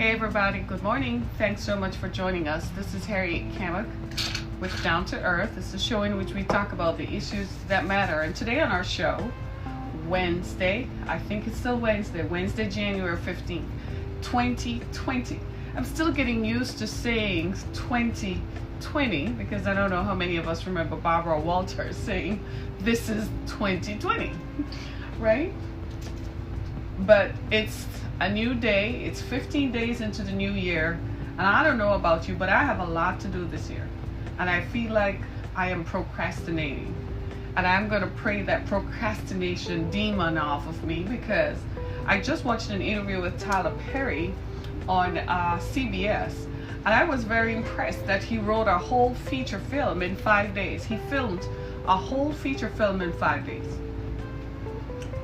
Hey everybody, good morning. Thanks so much for joining us. This is Harriet Kamek with Down to Earth. It's a show in which we talk about the issues that matter. And today on our show, Wednesday, I think it's still Wednesday, January 15th, 2020. I'm still getting used to saying 2020 because I don't know how many of us remember Barbara Walters saying this is 2020, right? But it's a new day. It's 15 days into the new year, and I don't know about you, but I have a lot to do this year, and I feel like I am procrastinating, and I'm going to pray that procrastination demon off of me, because I just watched an interview with Tyler Perry on CBS, and I was very impressed that he wrote a whole feature film in 5 days. He filmed a whole feature film in 5 days,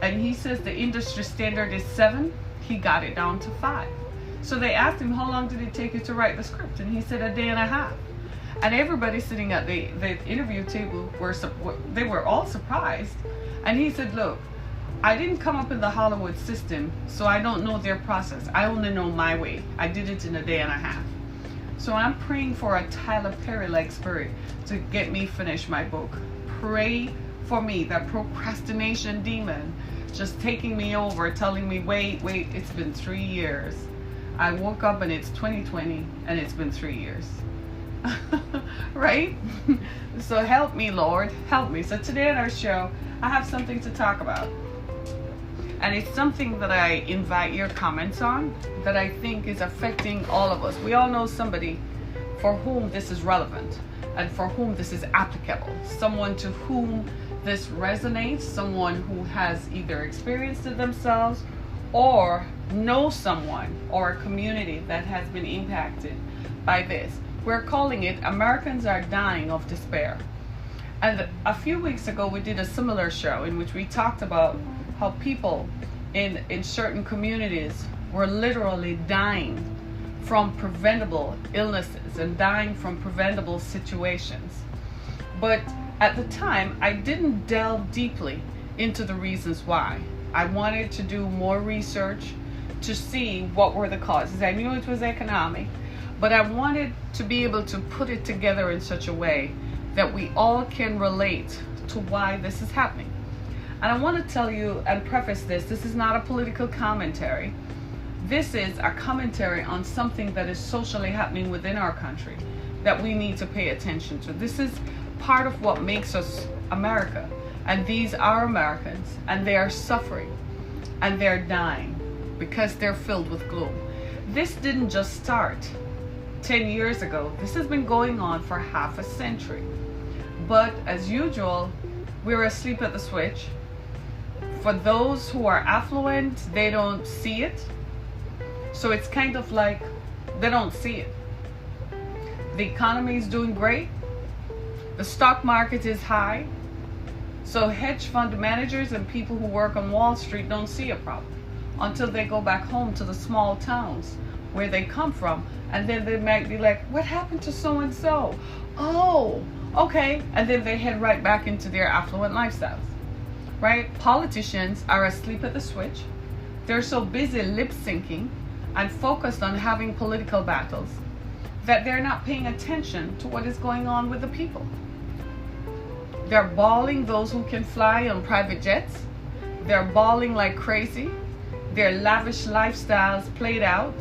and he says the industry standard is 7. He got it down to 5. So they asked him, how long did it take you to write the script? And he said a day and a half. And everybody sitting at the interview table they were all surprised. And he said, look, I didn't come up in the Hollywood system, so I don't know their process. I only know my way. I did it in a day and a half. So I'm praying for a Tyler Perry-like spirit to get me finish my book. Pray for me, that procrastination demon just taking me over, telling me, wait, it's been 3 years. I woke up and it's 2020 and it's been 3 years. Right? So help me, Lord, help me. So today on our show, I have something to talk about. And it's something that I invite your comments on, that I think is affecting all of us. We all know somebody for whom this is relevant and for whom this is applicable. Someone to whom this resonates, someone who has either experienced it themselves or knows someone or a community that has been impacted by this. We're calling it Americans Are Dying of Despair. And a few weeks ago we did a similar show in which we talked about how people in certain communities were literally dying from preventable illnesses and dying from preventable situations. But at the time, I didn't delve deeply into the reasons why. I wanted to do more research to see what were the causes. I knew it was economic, but I wanted to be able to put it together in such a way that we all can relate to why this is happening. And I want to tell you and preface this is not a political commentary. This is a commentary on something that is socially happening within our country that we need to pay attention to. This is part of what makes us America, and these are Americans, and they are suffering and they're dying because they're filled with gloom. This didn't just start 10 years ago. This has been going on for half a century, but as usual, we're asleep at the switch. For those who are affluent, they don't see it, so it's kind of like they don't see it. The economy is doing great. The stock market is high. So hedge fund managers and people who work on Wall Street don't see a problem until they go back home to the small towns where they come from. And then they might be like, what happened to so-and-so? Oh, okay. And then they head right back into their affluent lifestyles, right? Politicians are asleep at the switch. They're so busy lip syncing and focused on having political battles that they're not paying attention to what is going on with the people. They're bawling, those who can fly on private jets. They're bawling like crazy. Their lavish lifestyles played out.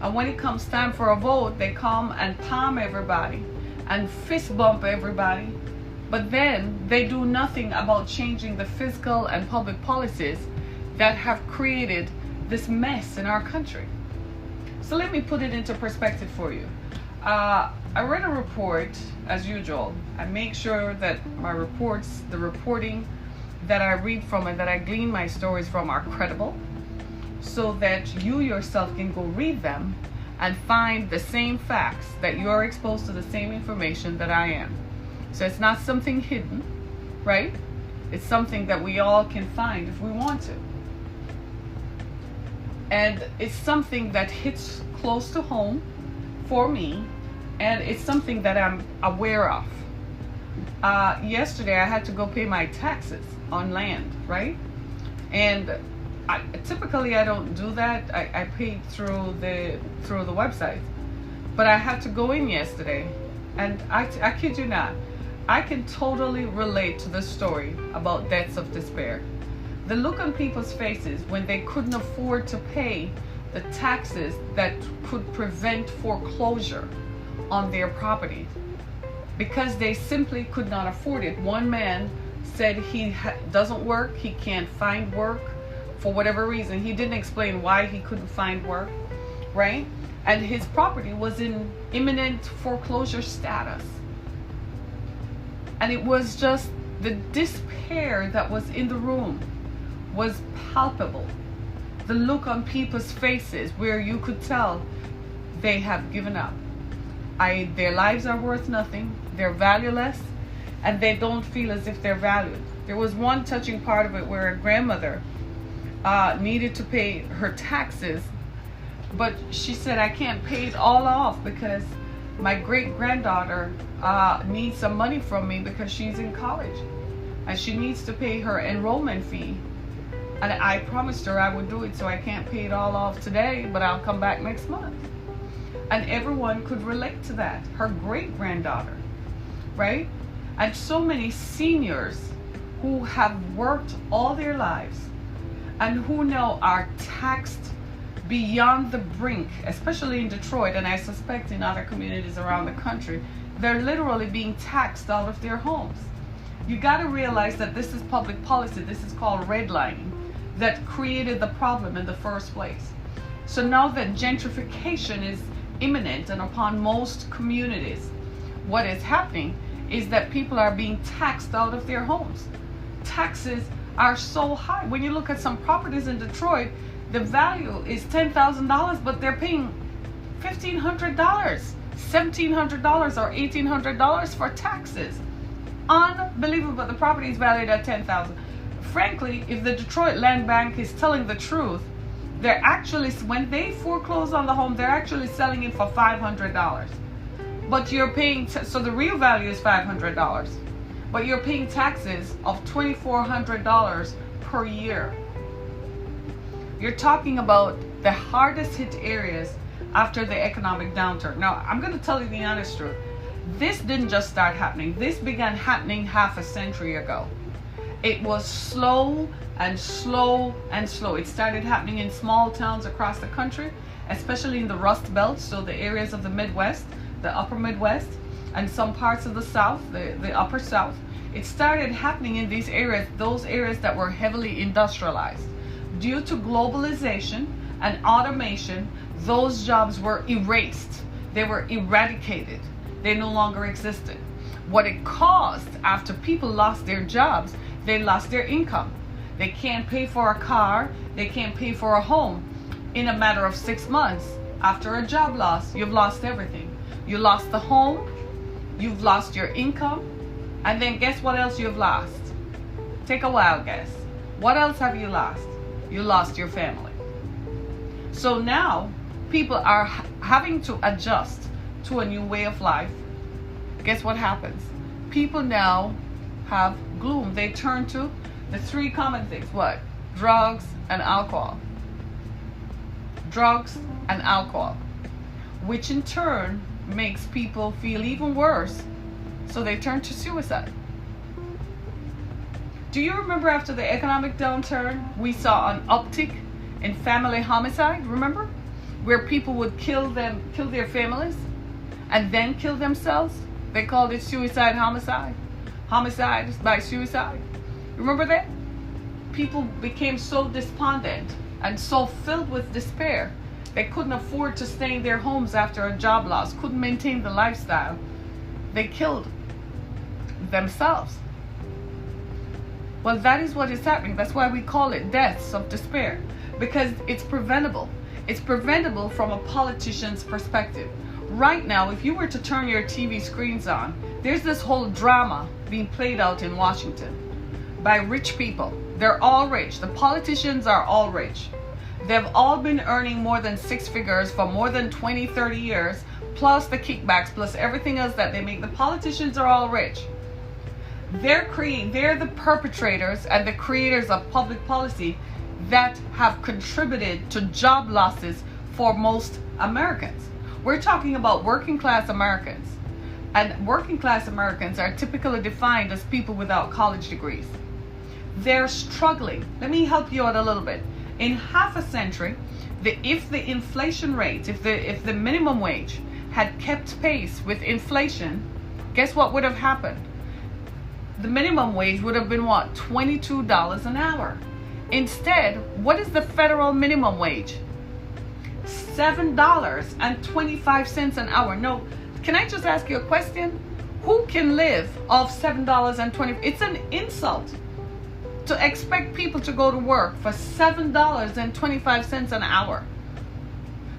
And when it comes time for a vote, they come and palm everybody and fist bump everybody. But then they do nothing about changing the fiscal and public policies that have created this mess in our country. So let me put it into perspective for you. I read a report, as usual. I make sure that my reports, the reporting that I read from and that I glean my stories from are credible, so that you yourself can go read them and find the same facts, that you're exposed to the same information that I am. So it's not something hidden, right? It's something that we all can find if we want to. And it's something that hits close to home for me, and it's something that I'm aware of. Yesterday I had to go pay my taxes on land, right? And Typically I don't do that. I paid through the website, but I had to go in yesterday, and I kid you not, I can totally relate to the story about deaths of despair. The look on people's faces when they couldn't afford to pay the taxes that could prevent foreclosure on their property because they simply could not afford it. One man said he doesn't work, he can't find work for whatever reason. He didn't explain why he couldn't find work, right? And his property was in imminent foreclosure status. And it was just the despair that was in the room was palpable. The look on people's faces where you could tell they have given up. Their lives are worth nothing, they're valueless, and they don't feel as if they're valued. There was one touching part of it where a grandmother needed to pay her taxes, but she said, I can't pay it all off because my great-granddaughter needs some money from me because she's in college and she needs to pay her enrollment fee. And I promised her I would do it, so I can't pay it all off today, but I'll come back next month. And everyone could relate to that. Her great-granddaughter, right? And so many seniors who have worked all their lives and who now are taxed beyond the brink, especially in Detroit, and I suspect in other communities around the country. They're literally being taxed out of their homes. You got to realize that this is public policy. This is called redlining that created the problem in the first place. So now that gentrification is imminent and upon most communities, what is happening is that people are being taxed out of their homes. Taxes are so high. When you look at some properties in Detroit, the value is $10,000, but they're paying $1,500, $1,700, or $1,800 for taxes. Unbelievable. The property is valued at $10,000. Frankly, if the Detroit Land Bank is telling the truth, they're actually, when they foreclose on the home, they're actually selling it for $500. But you're paying, so the real value is $500, but you're paying taxes of $2,400 per year. You're talking about the hardest hit areas after the economic downturn. Now, I'm going to tell you the honest truth. This didn't just start happening. This began happening half a century ago. It was slow and slow and slow. It started happening in small towns across the country, especially in the Rust Belt, so the areas of the Midwest, the upper Midwest, and some parts of the South, the upper South. It started happening in these areas, those areas that were heavily industrialized. Due to globalization and automation, those jobs were erased. They were eradicated. They no longer existed. What it caused, after people lost their jobs, they lost their income. They can't pay for a car. They can't pay for a home. In a matter of 6 months, after a job loss, you've lost everything. You lost the home, you've lost your income, and then guess what else you've lost? Take a wild guess. What else have you lost? You lost your family. So now people are having to adjust to a new way of life. Guess what happens? People now have gloom. They turn to the three common things. What? Drugs and alcohol. Drugs and alcohol, which in turn makes people feel even worse, so they turn to suicide. Do you remember after the economic downturn, we saw an uptick in family homicide? Remember? Where people would kill their families and then kill themselves. They called it suicide homicide. Homicide by suicide. Remember that? People became so despondent and so filled with despair. They couldn't afford to stay in their homes after a job loss, couldn't maintain the lifestyle. They killed themselves. Well, that is what is happening. That's why we call it deaths of despair, because it's preventable. It's preventable from a politician's perspective. Right now, if you were to turn your TV screens on, there's this whole drama being played out in Washington by rich people. They're all rich. The politicians are all rich. They've all been earning more than 6 figures for more than 20, 30 years, plus the kickbacks, plus everything else that they make. The politicians are all rich. They're the perpetrators and the creators of public policy that have contributed to job losses for most Americans. We're talking about working class Americans. And working class Americans are typically defined as people without college degrees. They're struggling. Let me help you out a little bit. In half a century, if the inflation rate, if the minimum wage had kept pace with inflation, guess what would have happened? The minimum wage would have been what? $22 an hour. Instead, what is the federal minimum wage? $7.25 an hour. No, can I just ask you a question? Who can live off $7.20? It's an insult to expect people to go to work for $7.25 an hour.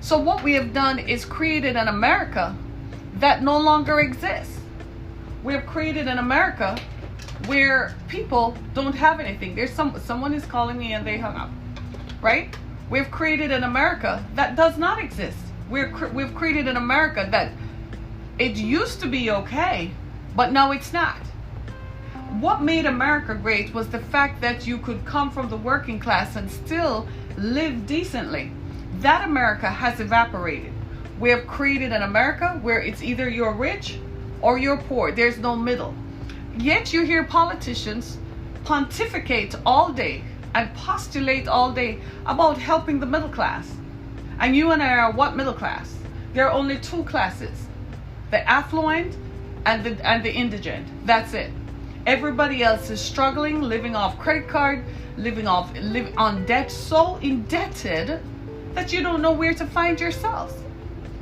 So what we have done is created an America that no longer exists. We have created an America where people don't have anything. There's someone is calling me and they hung up, right? We've created an America that does not exist. We've created an America that it used to be okay, but now it's not. What made America great was the fact that you could come from the working class and still live decently. That America has evaporated. We have created an America where it's either you're rich or you're poor. There's no middle. Yet you hear politicians pontificate all day and postulate all day about helping the middle class. And you and I are what middle class? There are only two classes: the affluent and the indigent. That's it. Everybody else is struggling, living off credit card, living on debt, so indebted that you don't know where to find yourselves,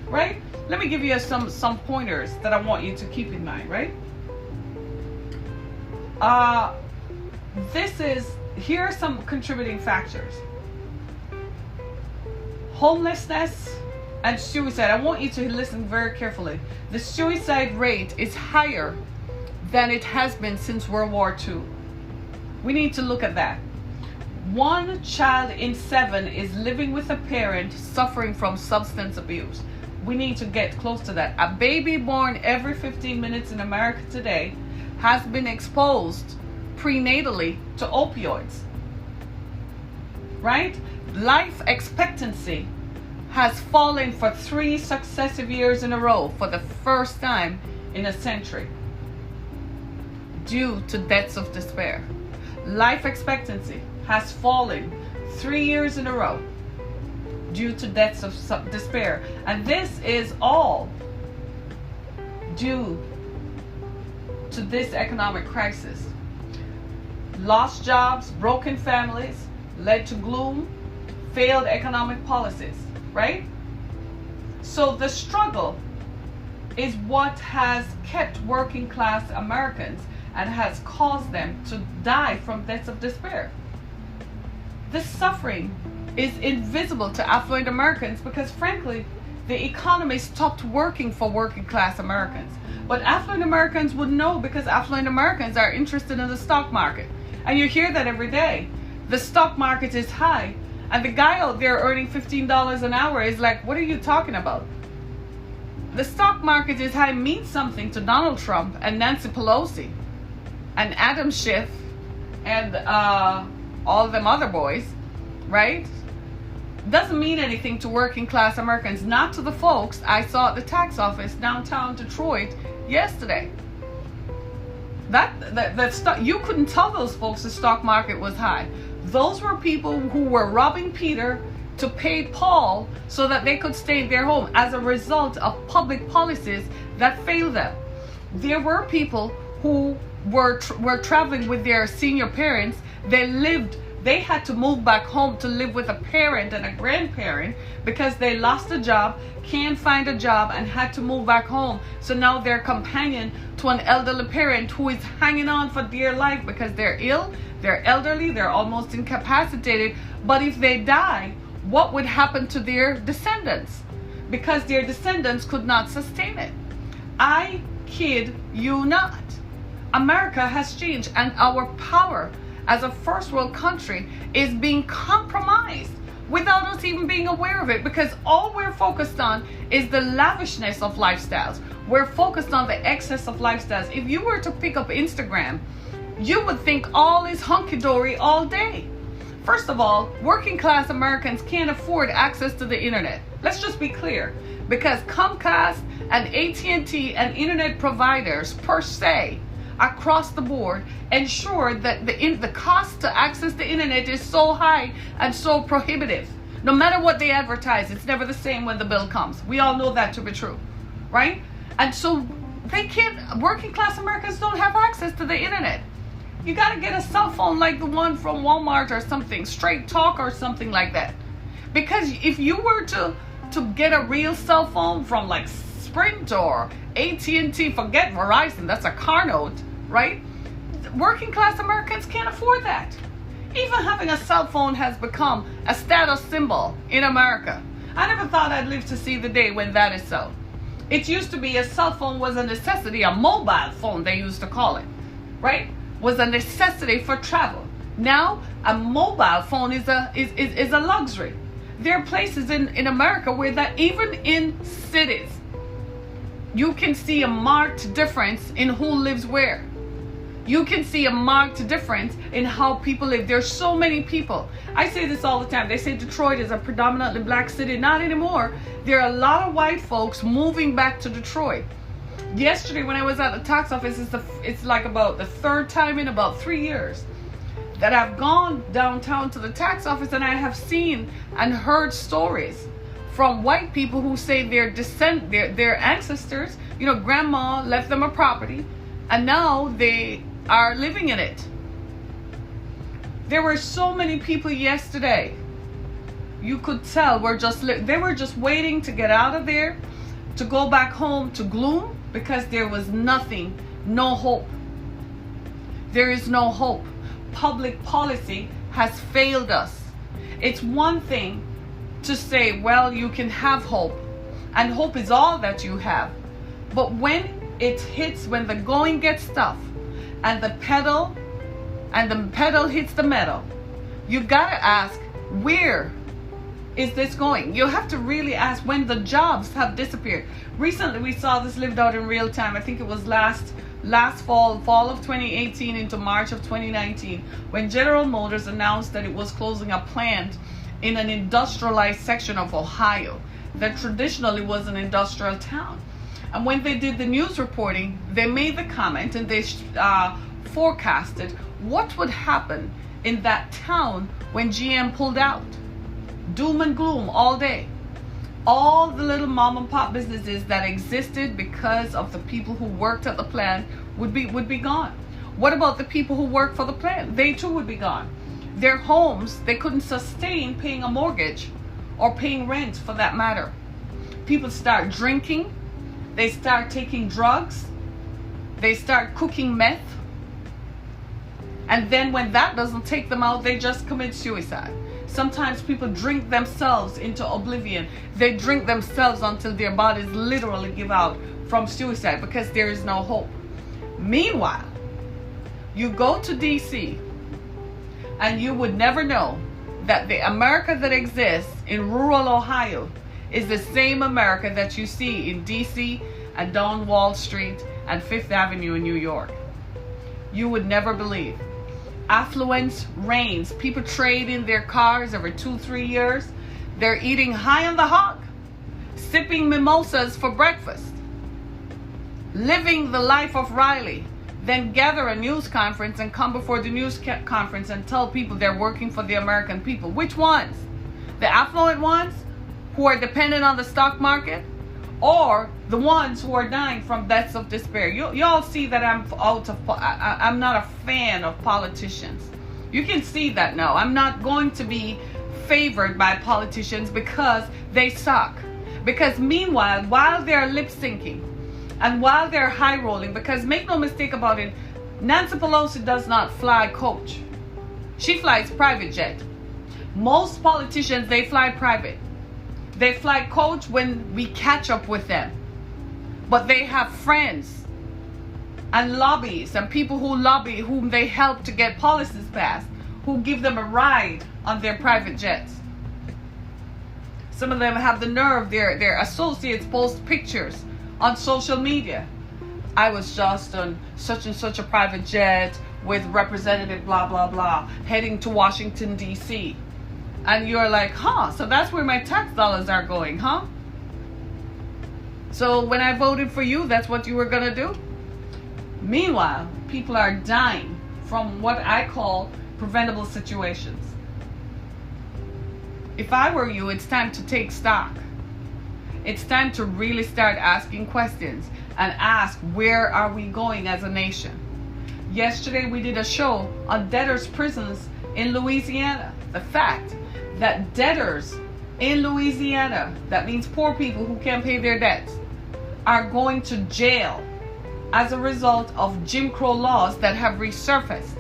right? Let me give you some pointers that I want you to keep in mind, right? Here are some contributing factors. Homelessness and suicide. I want you to listen very carefully. The suicide rate is higher than it has been since World War II. We need to look at that. 1 child in 7 is living with a parent suffering from substance abuse. We need to get close to that. A baby born every 15 minutes in America today has been exposed prenatally to opioids, right? Life expectancy has fallen for 3 successive years in a row for the first time in a century due to deaths of despair. Life expectancy has fallen 3 years in a row due to deaths of despair. And this is all due to this economic crisis. Lost jobs, broken families led to gloom, failed economic policies, right? So the struggle is what has kept working class Americans and has caused them to die from deaths of despair. This suffering is invisible to affluent Americans because, frankly, the economy stopped working for working class Americans. But affluent Americans would know because affluent Americans are interested in the stock market. And you hear that every day. The stock market is high. And the guy out there earning $15 an hour is like, what are you talking about? The stock market is high means something to Donald Trump and Nancy Pelosi and Adam Schiff and all them other boys, right? Doesn't mean anything to working class Americans, not to the folks I saw at the tax office downtown Detroit yesterday. You couldn't tell those folks the stock market was high. Those were people who were robbing Peter to pay Paul so that they could stay in their home as a result of public policies that failed them. There were people who were traveling with their senior parents. They had to move back home to live with a parent and a grandparent because they lost a job, can't find a job, and had to move back home. So now they're companion to an elderly parent who is hanging on for dear life because they're ill, they're elderly, they're almost incapacitated. But if they die, what would happen to their descendants? Because their descendants could not sustain it. I kid you not. America has changed, and our power as a first world country is being compromised without us even being aware of it, because all we're focused on is the lavishness of lifestyles. We're focused on the excess of lifestyles. If you were to pick up Instagram, you would think all is hunky-dory all day. First of all, working class Americans can't afford access to the internet. Let's just be clear. Because Comcast and AT&T and internet providers per se, across the board, ensure that the cost to access the internet is so high and so prohibitive. No matter what they advertise, it's never the same when the bill comes. We all know that to be true, right? And so they can't, working class Americans don't have access to the internet. You got to get a cell phone like the one from Walmart or something, Straight Talk or something like that. Because if you were to get a real cell phone from like Sprint or AT&T, forget Verizon, that's a car note, right? Working class Americans can't afford that. Even having a cell phone has become a status symbol in America. I never thought I'd live to see the day when that is so. It used to be a cell phone was a necessity, a mobile phone they used to call it, right? Was a necessity for travel. Now a mobile phone is a luxury. There are places in America where that, even in cities, you can see a marked difference in who lives where. You can see a marked difference in how people live. There's so many people. I say this all the time. They say Detroit is a predominantly black city. Not anymore. There are a lot of white folks moving back to Detroit. Yesterday when I was at the tax office, it's like about the third time in about 3 years that I've gone downtown to the tax office, and I have seen and heard stories from white people who say their ancestors, grandma left them a property and now they are living in it. There were so many people yesterday. You could tell they were just waiting to get out of there, to go back home to gloom, because there was nothing, no hope. There is no hope. Public policy has failed us. It's one thing to say, well, you can have hope, and hope is all that you have. But when it hits, when the going gets tough, and the pedal hits the metal, you gotta ask, where is this going? You have to really ask when the jobs have disappeared. Recently, we saw this lived out in real time. I think it was last fall of 2018 into March of 2019, when General Motors announced that it was closing a plant in an industrialized section of Ohio that traditionally was an industrial town. And when they did the news reporting, they made the comment and they forecasted what would happen in that town when GM pulled out. Doom and gloom all day. All the little mom and pop businesses that existed because of the people who worked at the plant would be gone. What about the people who work for the plant? They too would be gone. Their homes, they couldn't sustain paying a mortgage or paying rent for that matter. People start drinking. They start taking drugs. They start cooking meth. And then when that doesn't take them out, they just commit suicide. Sometimes people drink themselves into oblivion. They drink themselves until their bodies literally give out from suicide because there is no hope. Meanwhile, you go to DC and you would never know that the America that exists in rural Ohio is the same America that you see in DC and down Wall Street and Fifth Avenue in New York. You would never believe. Affluence reigns. People trade in their cars every 2-3 years. They're eating high on the hog, sipping mimosas for breakfast, living the life of Riley, then gather a news conference and come before the news conference and tell people they're working for the American people. Which ones? The affluent ones who are dependent on the stock market, or the ones who are dying from deaths of despair? You all see that I'm not a fan of politicians. You can see that now. I'm not going to be favored by politicians because they suck. Because meanwhile, while they're lip syncing and while they're high rolling, because make no mistake about it, Nancy Pelosi does not fly coach. She flies private jet. Most politicians, they fly private. They fly coach when we catch up with them. But they have friends and lobbies and people who lobby, whom they help to get policies passed, who give them a ride on their private jets. Some of them have the nerve, their associates post pictures on social media. I was just on such and such a private jet with Representative blah, blah, blah, heading to Washington, D.C. And you're like, so that's where my tax dollars are going, huh? So when I voted for you, that's what you were going to do? Meanwhile, people are dying from what I call preventable situations. If I were you, it's time to take stock. It's time to really start asking questions and ask, where are we going as a nation? Yesterday we did a show on debtors' prisons in Louisiana. The fact that debtors in Louisiana, that means poor people who can't pay their debts, are going to jail as a result of Jim Crow laws that have resurfaced,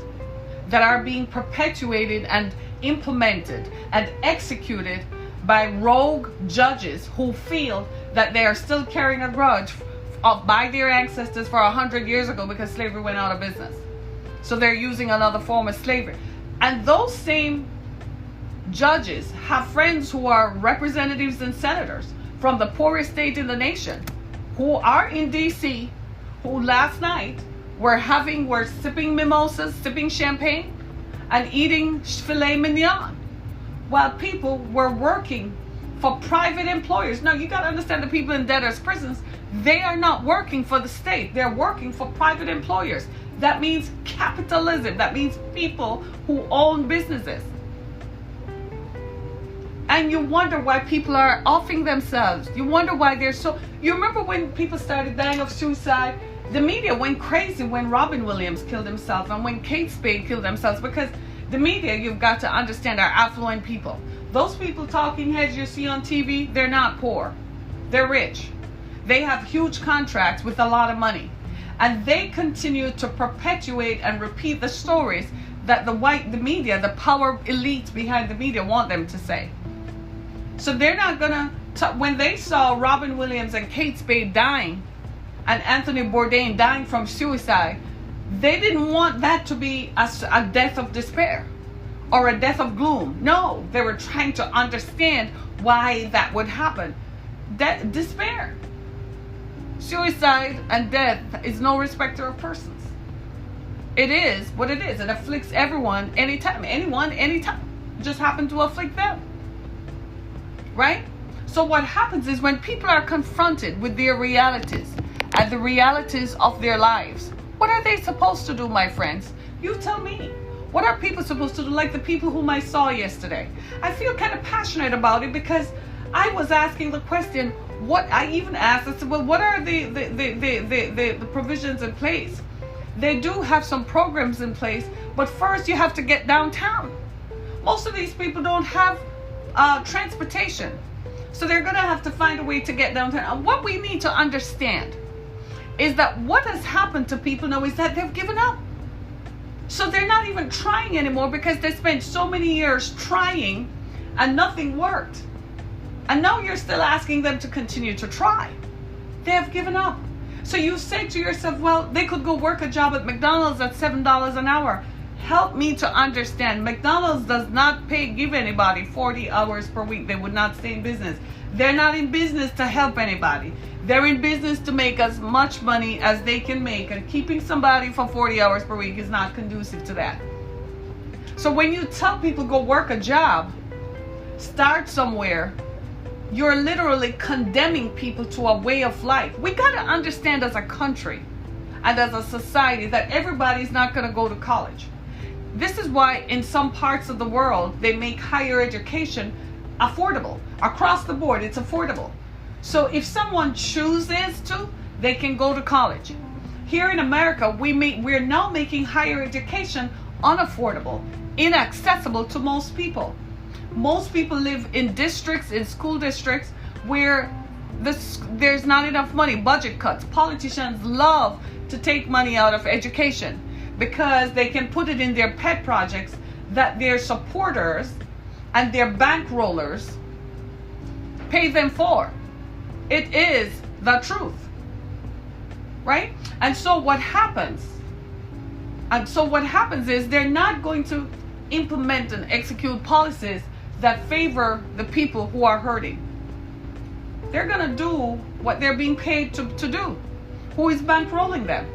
that are being perpetuated and implemented and executed by rogue judges who feel that they are still carrying a grudge by their ancestors for 100 years ago because slavery went out of business. So they're using another form of slavery. And those same judges have friends who are representatives and senators from the poorest state in the nation who are in DC, who last night were sipping mimosas, sipping champagne, and eating filet mignon, while people were working for private employers. Now, you got to understand, the people in debtors' prisons, they are not working for the state. They're working for private employers. That means capitalism. That means people who own businesses. And you wonder why people are offing themselves. You wonder why they're so... You remember when people started dying of suicide? The media went crazy when Robin Williams killed himself and when Kate Spade killed themselves, because the media, you've got to understand, are affluent people. Those people, talking heads you see on TV, they're not poor. They're rich. They have huge contracts with a lot of money. And they continue to perpetuate and repeat the stories that the media, the power elites behind the media want them to say. So they're not gonna, when they saw Robin Williams and Kate Spade dying and Anthony Bourdain dying from suicide, they didn't want that to be a death of despair or a death of gloom. No, they were trying to understand why that would happen. Despair. Suicide and death is no respecter of persons. It is what it is. It afflicts everyone, anytime. Anyone, anytime. It just happened to afflict them. Right? So what happens is, when people are confronted with their realities and the realities of their lives, what are they supposed to do, my friends? You tell me. What are people supposed to do? Like the people whom I saw yesterday. I feel kind of passionate about it because I was asking the question, I even asked, I said, well, what are the provisions in place? They do have some programs in place, but first you have to get downtown. Most of these people don't have transportation. So they're going to have to find a way to get downtown. And what we need to understand is that what has happened to people now is that they've given up. So they're not even trying anymore because they spent so many years trying and nothing worked. And now you're still asking them to continue to try. They have given up. So you say to yourself, well, they could go work a job at McDonald's at $7 an hour. Help me to understand. McDonald's does not give anybody 40 hours per week. They would not stay in business. They're not in business to help anybody. They're in business to make as much money as they can make. And keeping somebody for 40 hours per week is not conducive to that. So when you tell people go work a job, start somewhere, you're literally condemning people to a way of life. We got to understand as a country and as a society that everybody's not going to go to college. This is why in some parts of the world they make higher education affordable. Across the board, it's affordable. So if someone chooses to, they can go to college. Here in America, we're now making higher education unaffordable, inaccessible to most people. Most people live in districts, in school districts, where there's not enough money, budget cuts. Politicians love to take money out of education because they can put it in their pet projects that their supporters and their bankrollers pay them for. It is the truth, right? And so what happens is they're not going to implement and execute policies that favor the people who are hurting. They're going to do what they're being paid to do. Who is bankrolling them?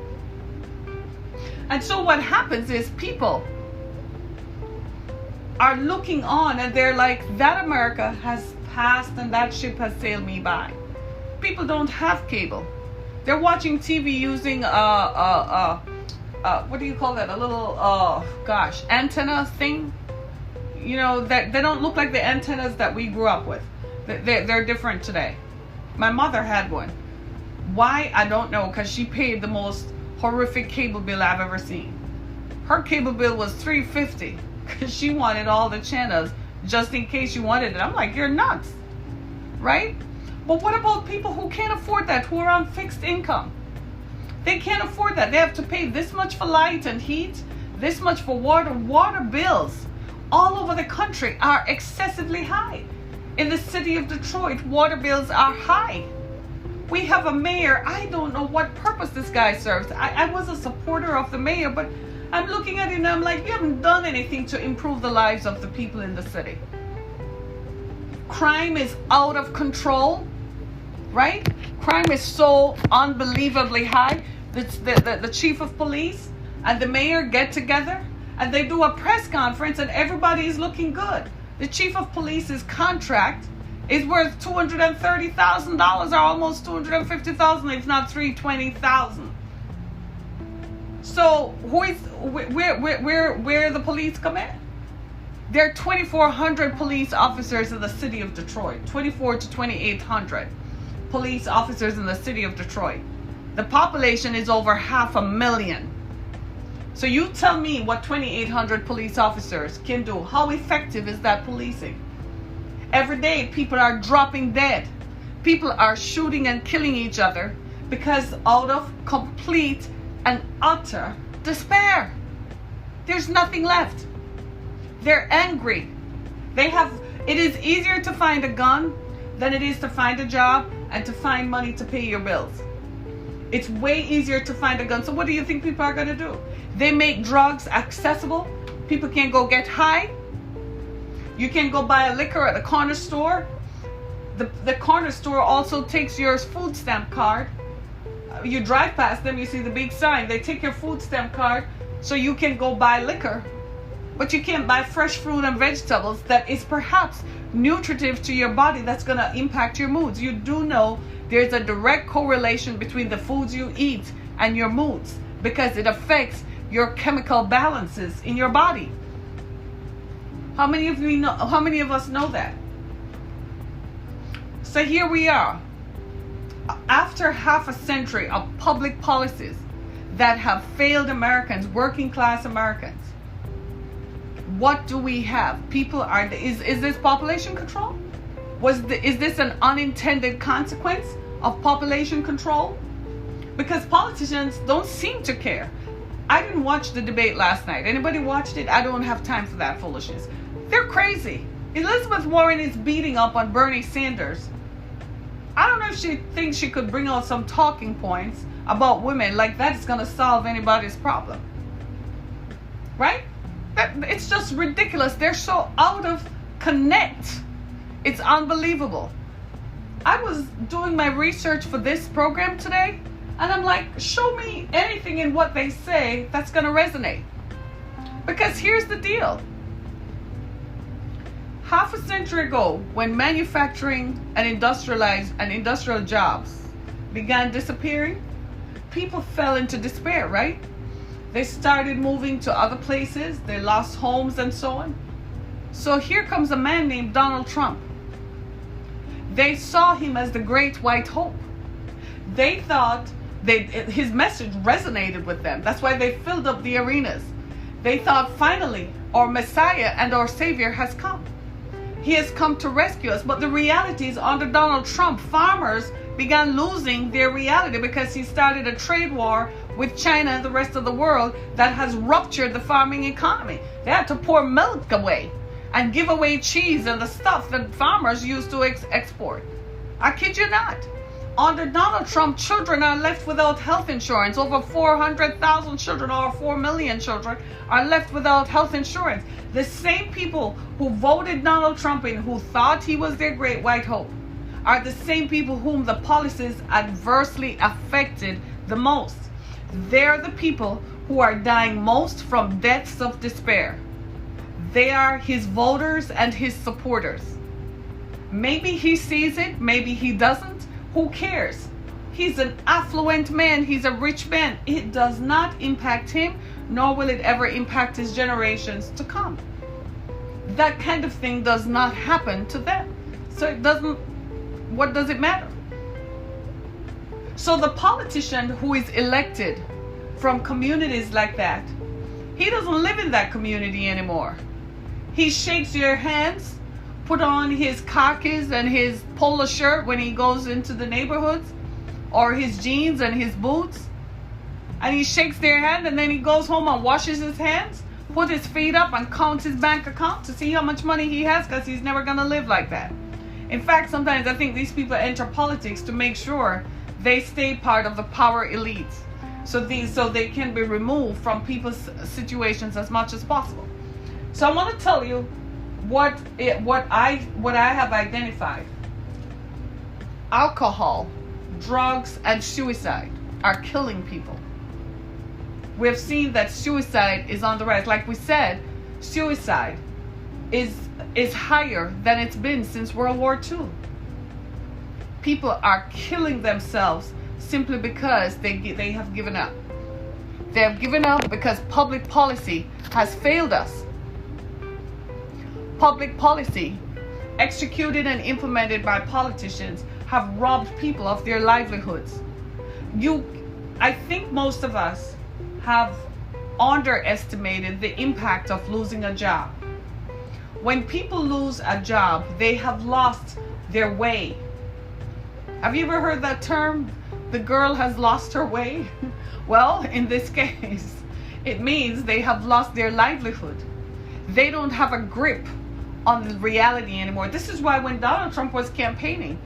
And so what happens is people are looking on and they're like, that America has passed and that ship has sailed me by. People don't have cable. They're watching TV using what do you call that? A little antenna thing. You know, that they don't look like the antennas that we grew up with. They're different today. My mother had one. Why? I don't know, because she paid the most horrific cable bill I've ever seen. Her cable bill was $350 because she wanted all the channels just in case you wanted it. I'm like, you're nuts, right? But what about people who can't afford that, who are on fixed income? They can't afford that. They have to pay this much for light and heat, this much for water. Water bills all over the country are excessively high. In the city of Detroit, water bills are high. We have a mayor. I don't know what purpose this guy serves. I was a supporter of the mayor, but I'm looking at him and I'm like, you haven't done anything to improve the lives of the people in the city. Crime is out of control, right? Crime is so unbelievably high. The chief of police and the mayor get together and they do a press conference and everybody is looking good. The chief of police's contract is worth $230,000 or almost $250,000, if not $320,000. So where the police come in? There are 2,400 police officers in the city of Detroit. 2,400 to 2,800 police officers in the city of Detroit. The population is over 500,000. So you tell me what 2,800 police officers can do. How effective is that policing? Every day people are dropping dead. People are shooting and killing each other because out of complete and utter despair. There's nothing left. They're angry. It is easier to find a gun than it is to find a job and to find money to pay your bills. It's way easier to find a gun. So what do you think people are going to do? They make drugs accessible. People can go get high. You can go buy a liquor at a corner store. The corner store also takes your food stamp card. You drive past them, you see the big sign. They take your food stamp card so you can go buy liquor. But you can't buy fresh fruit and vegetables that is perhaps nutritive to your body, that's going to impact your moods. You do know there's a direct correlation between the foods you eat and your moods because it affects your chemical balances in your body. How many of us know that? So here we are. After half a century of public policies that have failed Americans, working class Americans, what do we have? Is this population control? Is this an unintended consequence of population control? Because politicians don't seem to care. I didn't watch the debate last night. Anybody watched it? I don't have time for that foolishness. They're crazy. Elizabeth Warren is beating up on Bernie Sanders. I don't know if she thinks she could bring out some talking points about women like that's going to solve anybody's problem. Right? It's just ridiculous. They're so out of connect. It's unbelievable. I was doing my research for this program today, and I'm like, show me anything in what they say that's going to resonate. Because here's the deal. Half a century ago, when manufacturing and industrial jobs began disappearing, people fell into despair, right? They started moving to other places. They lost homes and so on. So here comes a man named Donald Trump. They saw him as the great white hope. They thought his message resonated with them. That's why they filled up the arenas. They thought, finally, our Messiah and our Savior has come. He has come to rescue us. But the reality is, under Donald Trump, farmers began losing their reality because he started a trade war with China and the rest of the world that has ruptured the farming economy. They had to pour milk away and give away cheese and the stuff that farmers used to export. I kid you not. Under Donald Trump, children are left without health insurance. Over 400,000 children, or 4 million children, are left without health insurance. The same people who voted Donald Trump in, who thought he was their great white hope, are the same people whom the policies adversely affected the most. They're the people who are dying most from deaths of despair. They are his voters and his supporters. Maybe he sees it, maybe he doesn't. Who cares? He's an affluent man, he's a rich man. It does not impact him, nor will it ever impact his generations to come. That kind of thing does not happen to them. So what does it matter? So the politician who is elected from communities like that, he doesn't live in that community anymore. He shakes your hands, put on his khakis and his polo shirt when he goes into the neighborhoods, or his jeans and his boots, and he shakes their hand, and then he goes home and washes his hands, put his feet up and counts his bank account to see how much money he has, because he's never going to live like that. In fact, sometimes I think these people enter politics to make sure they stay part of the power elites, so they can be removed from people's situations as much as possible. So I want to tell you what I have identified. Alcohol, drugs, and suicide are killing people. We have seen that suicide is on the rise. Like we said, suicide is higher than it's been since World War II. People are killing themselves simply because they have given up. They have given up because public policy has failed us. Public policy, executed and implemented by politicians, have robbed people of their livelihoods. I think most of us have underestimated the impact of losing a job. When people lose a job, they have lost their way. Have you ever heard that term, the girl has lost her way? Well, in this case, it means they have lost their livelihood. They don't have a grip on the reality anymore. This is why when Donald Trump was campaigning,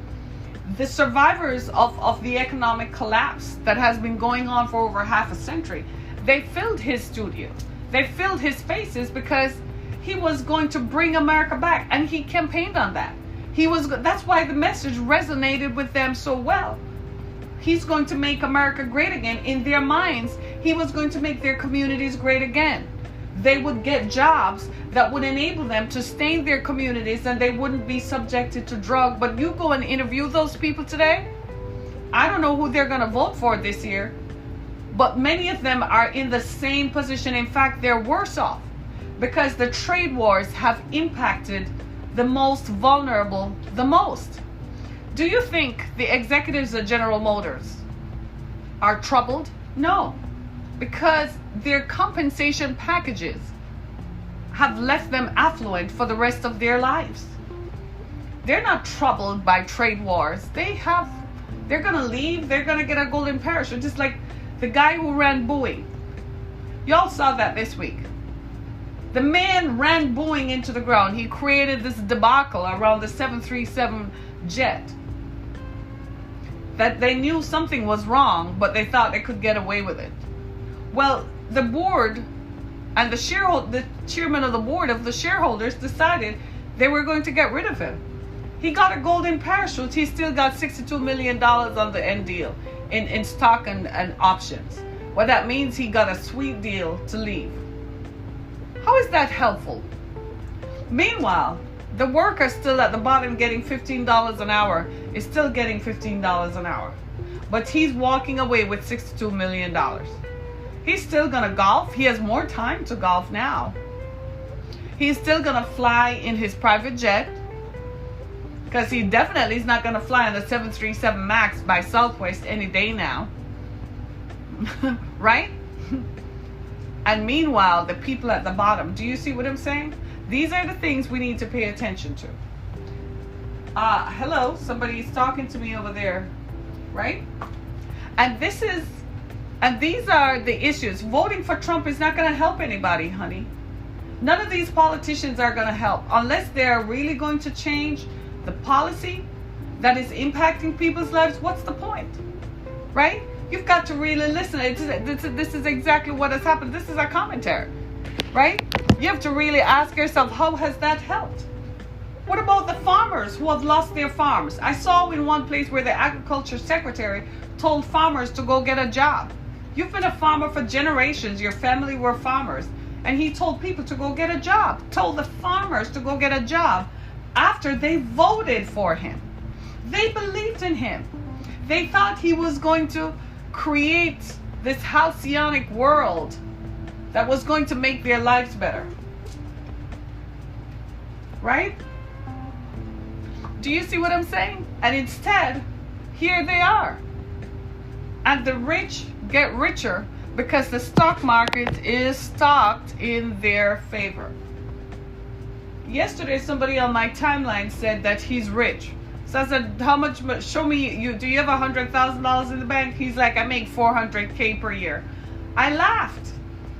the survivors of the economic collapse that has been going on for over half a century, they filled his studio. They filled his spaces because he was going to bring America back, and he campaigned on that. That's why the message resonated with them so well. He's going to make America great again. In their minds, he was going to make their communities great again. They would get jobs that would enable them to stay in their communities, and they wouldn't be subjected to drug. But you go and interview those people today, I don't know who they're going to vote for this year, but many of them are in the same position. In fact, they're worse off because the trade wars have impacted the most vulnerable the most. Do you think the executives of General Motors are troubled? No, because their compensation packages have left them affluent for the rest of their lives. They're not troubled by trade wars. They're gonna leave, they're gonna get a golden parachute, just like the guy who ran Boeing. Y'all saw that this week. The man ran Boeing into the ground. He created this debacle around the 737 jet that they knew something was wrong, but they thought they could get away with it. Well, the board and the chairman of the board of the shareholders decided they were going to get rid of him. He got a golden parachute. He still got $62 million on the end deal in stock and options. Well, that means he got a sweet deal to leave. How is that helpful? Meanwhile, the worker still at the bottom getting $15 an hour is still getting $15 an hour. But he's walking away with $62 million. He's still gonna golf. He has more time to golf now. He's still gonna fly in his private jet, because he definitely is not gonna fly on the 737 MAX by Southwest any day now. Right? And meanwhile, the people at the bottom, do you see what I'm saying? These are the things we need to pay attention to. Hello, somebody's talking to me over there, right? And these are the issues. Voting for Trump is not going to help anybody, honey. None of these politicians are going to help unless they're really going to change the policy that is impacting people's lives. What's the point, right? You've got to really listen. This is exactly what has happened. This is a commentary, right? You have to really ask yourself, how has that helped? What about the farmers who have lost their farms? I saw in one place where the agriculture secretary told farmers to go get a job. You've been a farmer for generations. Your family were farmers. And he told people to go get a job, told the farmers to go get a job after they voted for him. They believed in him. They thought he was going to create this halcyonic world that was going to make their lives better. Right? Do you see what I'm saying? And instead, here they are. And the rich get richer because the stock market is stocked in their favor. Yesterday, somebody on my timeline said that he's rich. So I said, how much, show me, do you have $100,000 in the bank? He's like, I make $400K per year. I laughed.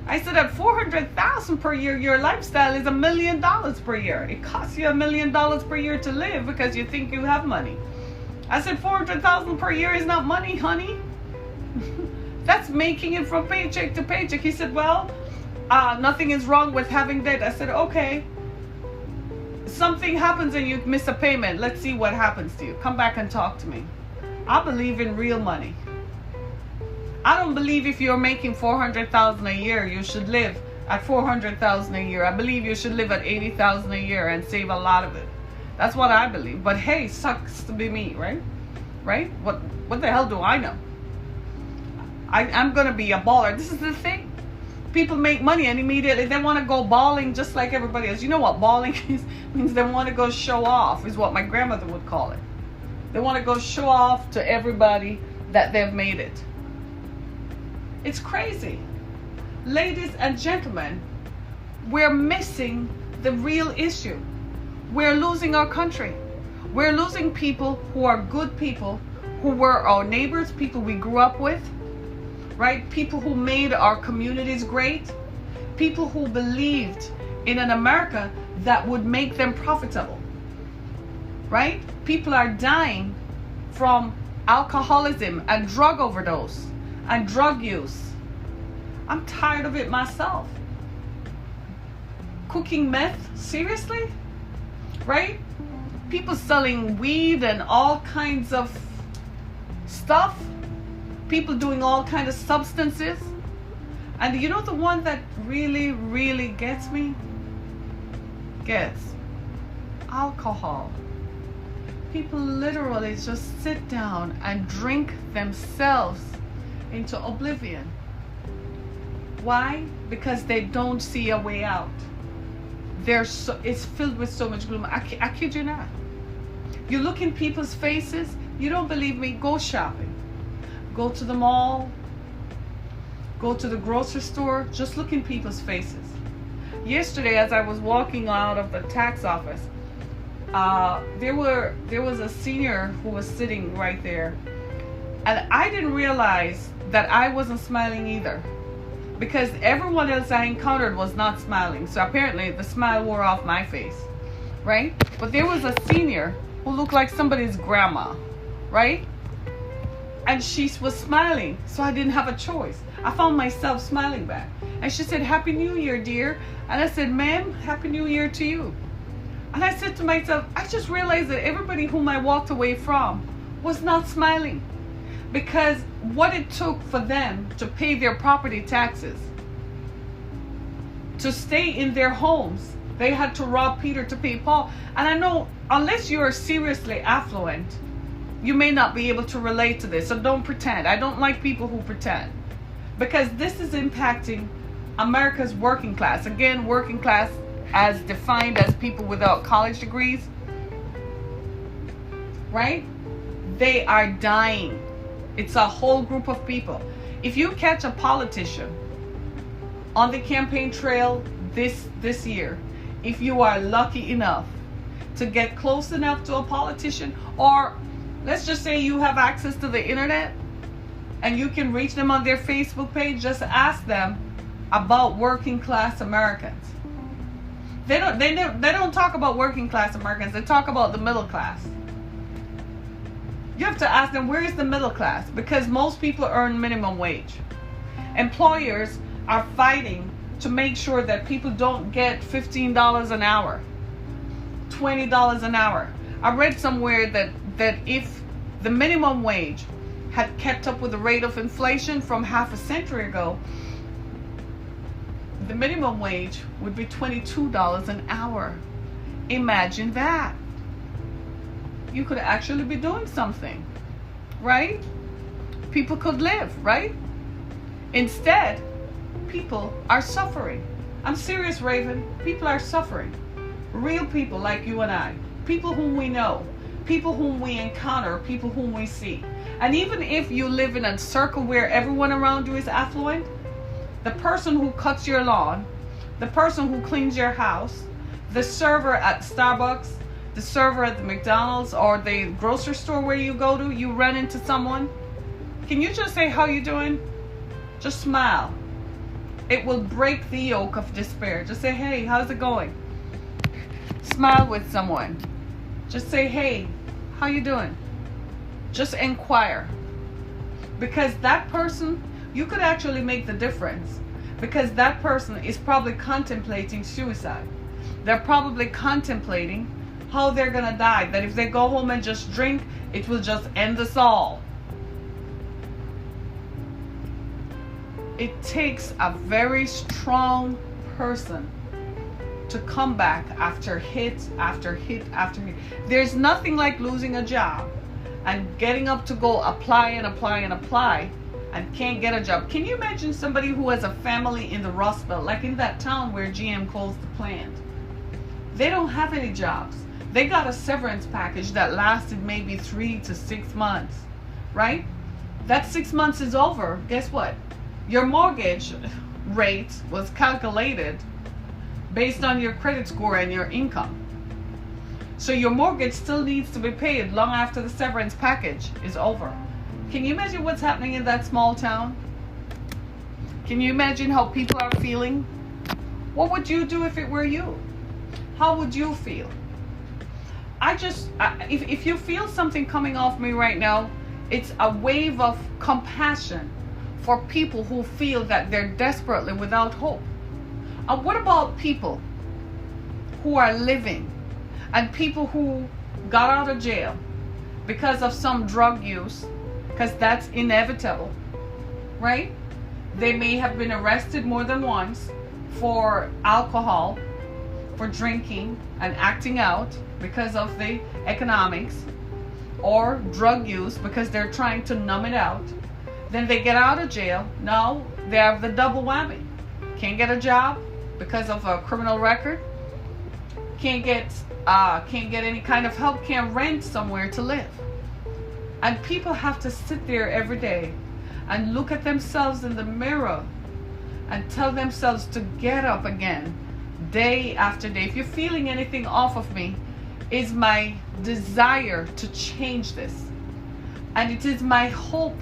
I said, at $400,000 per year, your lifestyle is $1 million per year. It costs you $1 million per year to live because you think you have money. I said, $400,000 per year is not money, honey. That's making it from paycheck to paycheck. He said, well, nothing is wrong with having debt. I said, okay. Something happens and you miss a payment. Let's see what happens to you. Come back and talk to me. I believe in real money. I don't believe if you're making $400,000 a year, you should live at $400,000 a year. I believe you should live at $80,000 a year and save a lot of it. That's what I believe. But hey, sucks to be me, right? Right? What the hell do I know? I'm gonna be a baller. This is the thing. People make money and immediately they want to go balling just like everybody else. You know what balling is? It means they want to go show off, is what my grandmother would call it. They want to go show off to everybody that they've made it. It's crazy. Ladies and gentlemen, we're missing the real issue. We're losing our country. We're losing people who are good people, who were our neighbors, people we grew up with, right? People who made our communities great, people who believed in an America that would make them profitable, right? People are dying from alcoholism and drug overdose and drug use. I'm tired of it myself. Cooking meth, seriously? Right? People selling weed and all kinds of stuff. People doing all kinds of substances. And you know the one that really, really gets me? Alcohol. People literally just sit down and drink themselves into oblivion. Why? Because they don't see a way out. It's filled with so much gloom. I kid you not. You look in people's faces, you don't believe me, go shopping. Go to the mall, go to the grocery store, just look in people's faces. Yesterday, as I was walking out of the tax office, there was a senior who was sitting right there, and I didn't realize that I wasn't smiling either, because everyone else I encountered was not smiling. So apparently the smile wore off my face, right? But there was a senior who looked like somebody's grandma, right? And she was smiling, so I didn't have a choice. I found myself smiling back. And she said, "Happy New Year, dear." And I said, "Ma'am, Happy New Year to you." And I said to myself, I just realized that everybody whom I walked away from was not smiling, because what it took for them to pay their property taxes, to stay in their homes, they had to rob Peter to pay Paul. And I know, unless you are seriously affluent, you may not be able to relate to this. So don't pretend. I don't like people who pretend, because this is impacting America's working class. Again, working class as defined as people without college degrees, right? They are dying. It's a whole group of people. If you catch a politician on the campaign trail this year, if you are lucky enough to get close enough to a politician, or let's just say you have access to the internet and you can reach them on their Facebook page, just ask them about working class Americans. They don't talk about working class Americans. They talk about the middle class. You have to ask them, where is the middle class? Because most people earn minimum wage. Employers are fighting to make sure that people don't get $15 an hour, $20 an hour. I read somewhere that if the minimum wage had kept up with the rate of inflation from half a century ago, the minimum wage would be $22 an hour. Imagine that. You could actually be doing something, right? People could live, right? Instead, people are suffering. I'm serious, Raven. People are suffering. Real people like you and I. People whom we know. People whom we encounter. People whom we see. And even if you live in a circle where everyone around you is affluent, the person who cuts your lawn, the person who cleans your house, the server at Starbucks, the server at the McDonald's or the grocery store where you go to, you run into someone. Can you just say, how you doing? Just smile. It will break the yoke of despair. Just say, hey, how's it going? Smile with someone. Just say, hey, how you doing? Just inquire. Because that person, you could actually make the difference. Because that person is probably contemplating suicide. They're probably contemplating how they're gonna die. That if they go home and just drink, it will just end us all. It takes a very strong person to come back after hit after hit after hit. There's nothing like losing a job and getting up to go apply and apply and apply and can't get a job. Can you imagine somebody who has a family in the Rust Belt, like in that town where GM closed the plant? They don't have any jobs. They got a severance package that lasted maybe 3 to 6 months, right? That 6 months is over. Guess what? Your mortgage rate was calculated based on your credit score and your income. So your mortgage still needs to be paid long after the severance package is over. Can you imagine what's happening in that small town? Can you imagine how people are feeling? What would you do if it were you? How would you feel? If you feel something coming off me right now, it's a wave of compassion for people who feel that they're desperately without hope. What about people who are living and people who got out of jail because of some drug use, because that's inevitable, right? They may have been arrested more than once for alcohol, for drinking and acting out because of the economics, or drug use because they're trying to numb it out. Then they get out of jail. Now they have the double whammy. Can't get a job because of a criminal record. Can't get any kind of help. Can't rent somewhere to live. And people have to sit there every day and look at themselves in the mirror and tell themselves to get up again, day after day. If you're feeling anything off of me, is my desire to change this. And it is my hope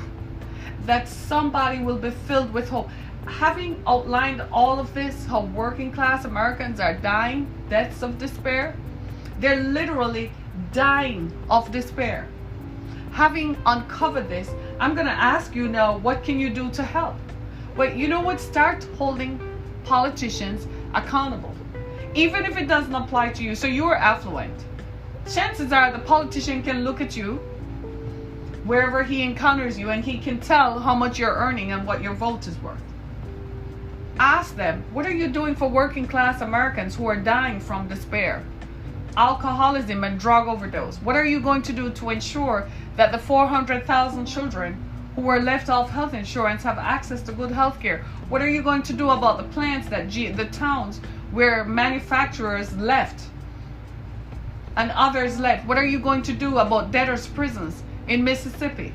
that somebody will be filled with hope. Having outlined all of this, how working class Americans are dying, deaths of despair, they're literally dying of despair. Having uncovered this, I'm going to ask you now, what can you do to help? Well, you know what? Start holding politicians accountable. Even if it doesn't apply to you. So you're affluent. Chances are the politician can look at you wherever he encounters you and he can tell how much you're earning and what your vote is worth. Ask them, what are you doing for working class Americans who are dying from despair, alcoholism and drug overdose? What are you going to do to ensure that the 400,000 children who were left off health insurance have access to good health care? What are you going to do about the plants that the towns where manufacturers left and others left? What are you going to do about debtors' prisons in Mississippi?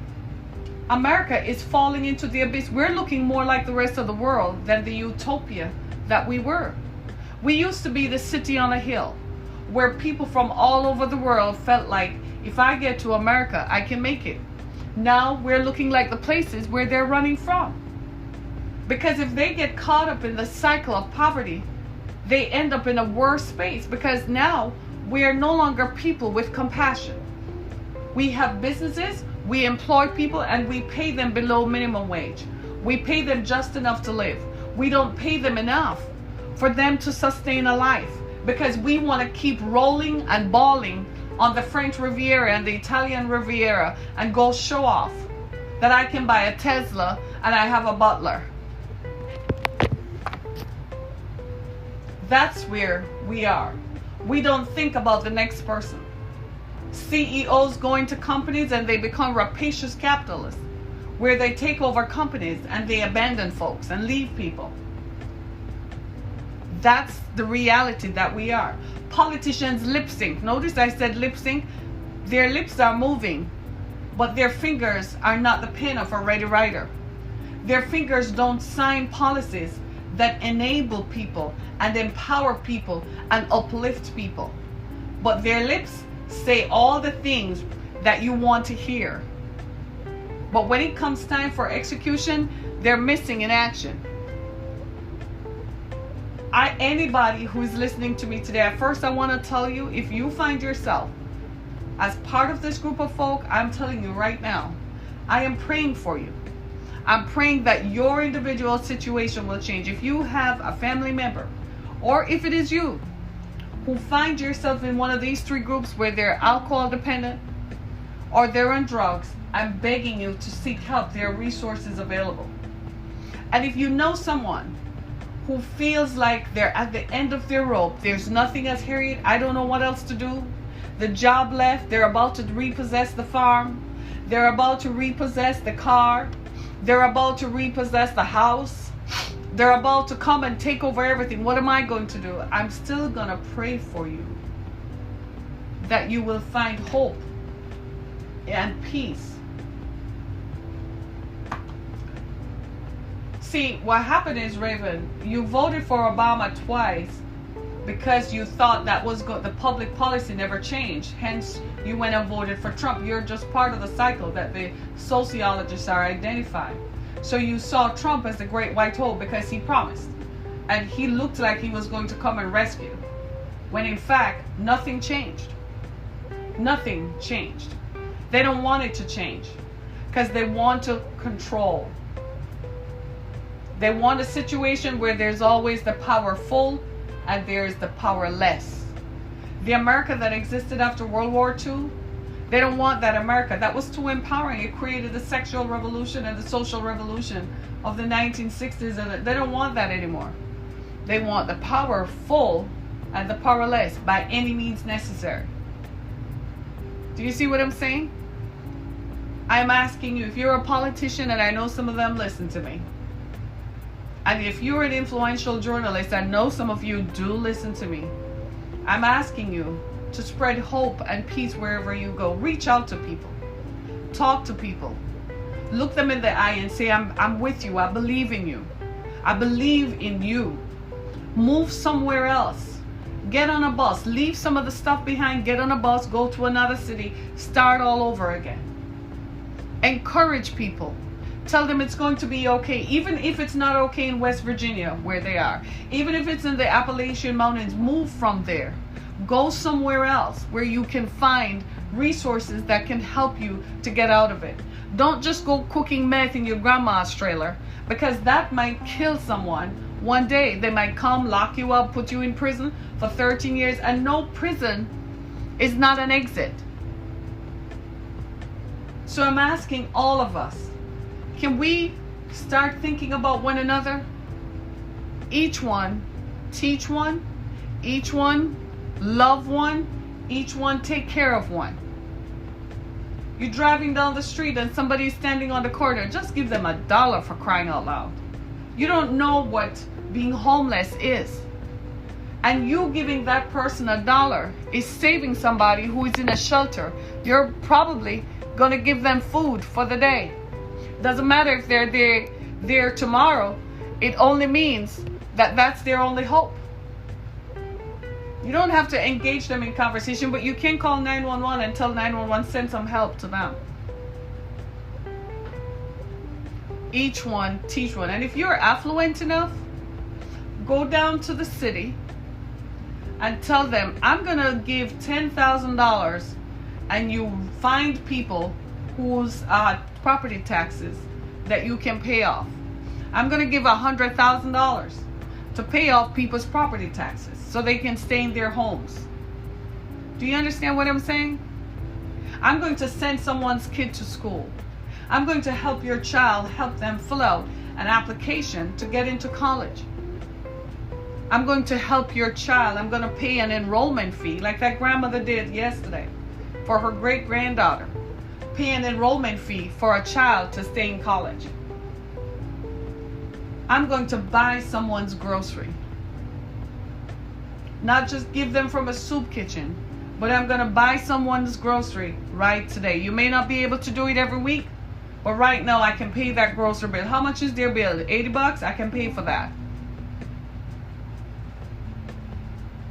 America is falling into the abyss. We're looking more like the rest of the world than the utopia that we were. We used to be the city on a hill where people from all over the world felt like, if I get to America, I can make it. Now we're looking like the places where they're running from. Because if they get caught up in the cycle of poverty, they end up in a worse space, because now we are no longer people with compassion. We have businesses, we employ people, and we pay them below minimum wage. We pay them just enough to live. We don't pay them enough for them to sustain a life, because we want to keep rolling and balling on the French Riviera and the Italian Riviera and go show off. that I can buy a Tesla and I have a butler. That's where we are. We don't think about the next person. CEOs go into companies and they become rapacious capitalists, where they take over companies and they abandon folks and leave people. That's the reality that we are. Politicians lip sync. Notice I said lip sync. Their lips are moving, but their fingers are not the pen of a ready writer. Their fingers don't sign policies that enable people and empower people and uplift people. But their lips say all the things that you want to hear. But when it comes time for execution, they're missing in action. Anybody who is listening to me today, at first I want to tell you, if you find yourself as part of this group of folk, I'm telling you right now, I am praying for you. I'm praying that your individual situation will change. If you have a family member, or if it is you who find yourself in one of these three groups where they're alcohol dependent or they're on drugs, I'm begging you to seek help. There are resources available. And if you know someone who feels like they're at the end of their rope, there's nothing, as Harriet, I don't know what else to do. The job left, they're about to repossess the farm, they're about to repossess the car, they're about to repossess the house, they're about to come and take over everything. What am I going to do? I'm still going to pray for you that you will find hope and peace. See, what happened is, Raven, you voted for Obama twice because you thought that was good. The public policy never changed. Hence, you went and voted for Trump. You're just part of the cycle that the sociologists are identifying. So you saw Trump as the great white hope because he promised. And he looked like he was going to come and rescue. When in fact, nothing changed. Nothing changed. They don't want it to change because they want to control. They want a situation where there's always the powerful and there's the powerless. The America that existed after World War II, they don't want that America. That was too empowering. It created the sexual revolution and the social revolution of the 1960s, and they don't want that anymore. They want the powerful and the powerless by any means necessary. Do you see what I'm saying? I'm asking you, if you're a politician, and I know some of them listen to me, and if you're an influential journalist, I know some of you do listen to me, I'm asking you to spread hope and peace wherever you go. Reach out to people. Talk to people. Look them in the eye and say, I'm with you. I believe in you. I believe in you. Move somewhere else. Get on a bus. Leave some of the stuff behind. Get on a bus. Go to another city. Start all over again. Encourage people. Tell them it's going to be okay, even if it's not okay in West Virginia where they are. Even if it's in the Appalachian Mountains, move from there. Go somewhere else where you can find resources that can help you to get out of it. Don't just go cooking meth in your grandma's trailer, because that might kill someone one day. They might come, lock you up, put you in prison for 13 years, and no, prison is not an exit. So I'm asking all of us, can we start thinking about one another? Each one, teach one. Each one, love one. Each one, take care of one. You're driving down the street and somebody's standing on the corner. Just give them $1 for crying out loud. You don't know what being homeless is. And you giving that person $1 is saving somebody who is in a shelter. You're probably going to give them food for the day. Doesn't matter if they're there tomorrow. It only means that that's their only hope. You don't have to engage them in conversation, but you can call 911 and tell 911 send some help to them. Each one, teach one. And if you're affluent enough, go down to the city and tell them, I'm going to give $10,000, and you find people whose property taxes that you can pay off. I'm going to give $100,000 to pay off people's property taxes so they can stay in their homes. Do you understand what I'm saying? I'm going to send someone's kid to school. I'm going to help your child, help them fill out an application to get into college. I'm going to help your child. I'm going to pay an enrollment fee like that grandmother did yesterday for her great-granddaughter. Pay an enrollment fee for a child to stay in college. I'm going to buy someone's grocery. Not just give them from a soup kitchen, but I'm going to buy someone's grocery right today. You may not be able to do it every week, but right now I can pay that grocery bill. How much is their bill? $80? I can pay for that.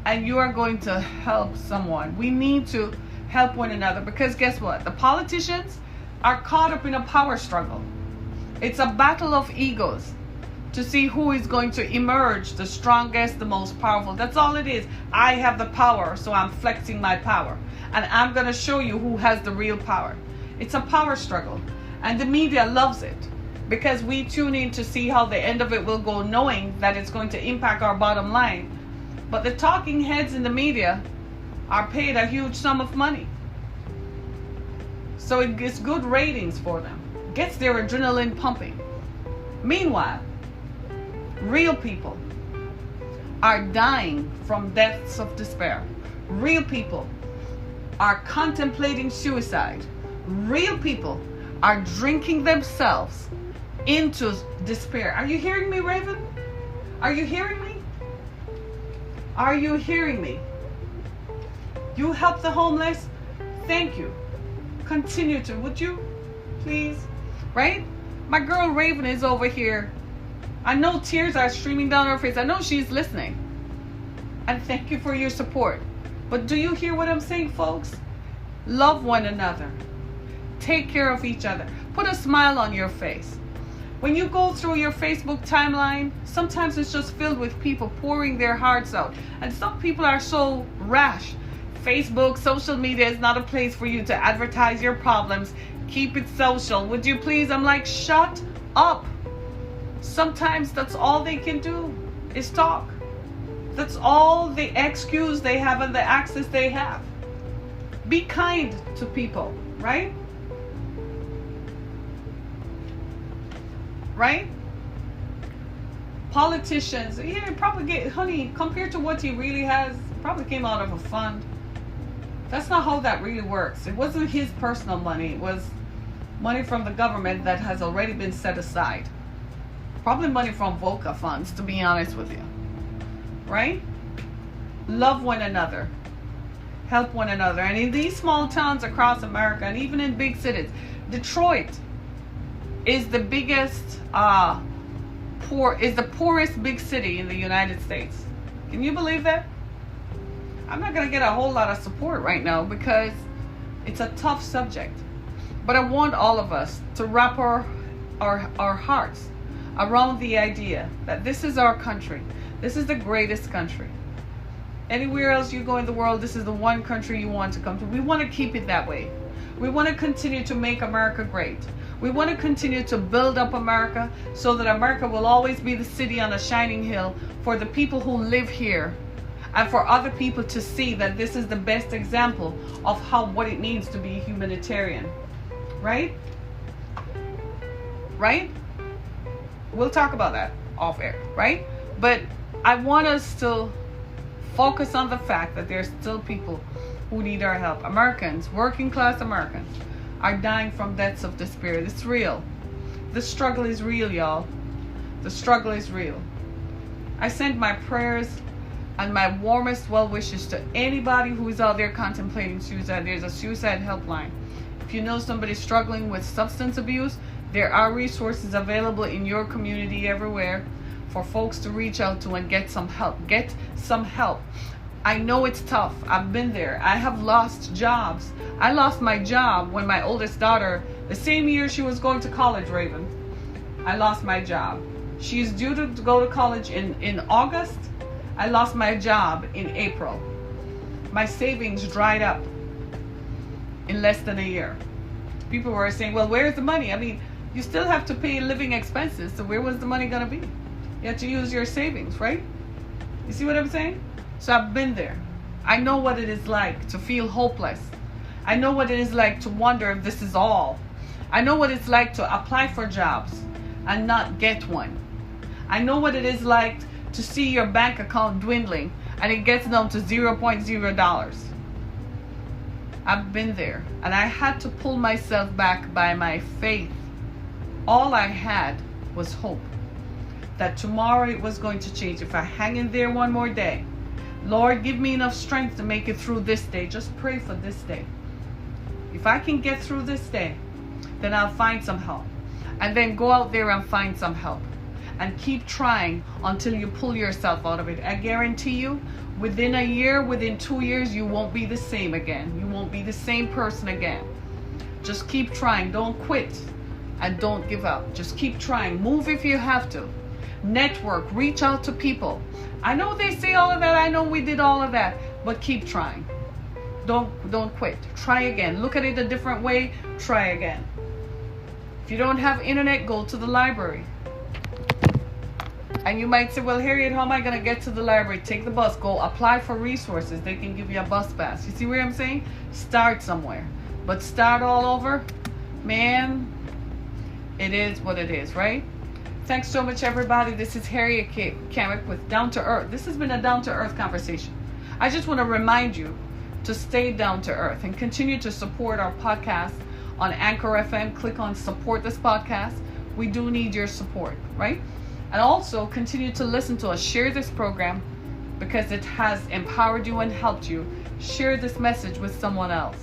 And you are going to help someone. We need to help one another, because guess what? The politicians are caught up in a power struggle. It's a battle of egos to see who is going to emerge the strongest, the most powerful. That's all it is. I have the power, so I'm flexing my power. And I'm going to show you who has the real power. It's a power struggle. And the media loves it because we tune in to see how the end of it will go, knowing that it's going to impact our bottom line. But the talking heads in the media are paid a huge sum of money. So it gets good ratings for them. Gets their adrenaline pumping. Meanwhile, real people are dying from deaths of despair. Real people are contemplating suicide. Real people are drinking themselves into despair. Are you hearing me, Raven? Are you hearing me? Are you hearing me? You help the homeless? Thank you. Continue to, would you? Please? Right? My girl Raven is over here. I know tears are streaming down her face. I know she's listening. And thank you for your support. But do you hear what I'm saying, folks? Love one another. Take care of each other. Put a smile on your face. When you go through your Facebook timeline, sometimes it's just filled with people pouring their hearts out. And some people are so rash. Facebook, social media is not a place for you to advertise your problems. Keep it social. Would you please? I'm like, shut up. Sometimes that's all they can do is talk. That's all the excuse they have and the access they have. Be kind to people, right? Right? Politicians, yeah, probably get, honey, compared to what he really has, probably came out of a fund. That's not how that really works. It wasn't his personal money. It was money from the government that has already been set aside. Probably money from VOCA funds, to be honest with you. Right? Love one another. Help one another. And in these small towns across America, and even in big cities, Detroit is the biggest, is the poorest big city in the United States. Can you believe that? I'm not going to get a whole lot of support right now because it's a tough subject. But I want all of us to wrap our hearts around the idea that this is our country. This is the greatest country. Anywhere else you go in the world, this is the one country you want to come to. We want to keep it that way. We want to continue to make America great. We want to continue to build up America so that America will always be the city on a shining hill for the people who live here, and for other people to see that this is the best example of what it means to be humanitarian. Right? Right? We'll talk about that off air, right? But I want us to focus on the fact that there's still people who need our help. Americans, working class Americans, are dying from deaths of despair. It's real. The struggle is real, y'all. The struggle is real. I send my prayers and my warmest well wishes to anybody who is out there contemplating suicide. There's a suicide helpline. If you know somebody struggling with substance abuse, there are resources available in your community everywhere for folks to reach out to and get some help. Get some help. I know it's tough. I've been there. I have lost jobs. I lost my job when my oldest daughter, the same year she was going to college, Raven, I lost my job. She's due to go to college in August. I lost my job in April. My savings dried up in less than a year. People were saying, well, where's the money? I mean, you still have to pay living expenses, so where was the money going to be? You have to use your savings, right? You see what I'm saying? So I've been there. I know what it is like to feel hopeless. I know what it is like to wonder if this is all. I know what it's like to apply for jobs and not get one. I know what it is like to see your bank account dwindling and it gets down to $0.0. I've been there, and I had to pull myself back by my faith. All I had was hope that tomorrow it was going to change. If I hang in there one more day, Lord, give me enough strength to make it through this day. Just pray for this day. If I can get through this day, then I'll find some help. And then go out there and find some help. And keep trying until you pull yourself out of it. I guarantee you, within a year, within 2 years, you won't be the same again. You won't be the same person again. Just keep trying. Don't quit. And don't give up. Just keep trying. Move if you have to. Network. Reach out to people. I know they say all of that. I know we did all of that. But keep trying. Don't quit. Try again. Look at it a different way. Try again. If you don't have internet, go to the library. And you might say, well, Harriet, how am I going to get to the library? Take the bus. Go apply for resources. They can give you a bus pass. You see what I'm saying? Start somewhere. But start all over, man, it is what it is, right? Thanks so much, everybody. This is Harriet Kamick with Down to Earth. This has been a Down to Earth conversation. I just want to remind you to stay down to earth and continue to support our podcast on Anchor FM. Click on support this podcast. We do need your support, right? And also continue to listen to us. Share this program because it has empowered you and helped you. Share this message with someone else.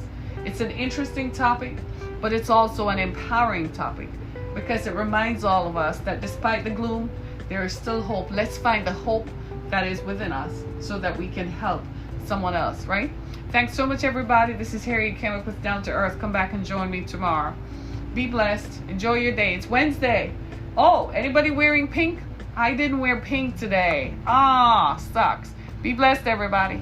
It's an interesting topic, but it's also an empowering topic because it reminds all of us that despite the gloom, there is still hope. Let's find the hope that is within us so that we can help someone else, right? Thanks so much, everybody. This is Harriet Kamick with Down to Earth. Come back and join me tomorrow. Be blessed. Enjoy your day. It's Wednesday. Oh, anybody wearing pink? I didn't wear pink today. Sucks. Be blessed, everybody.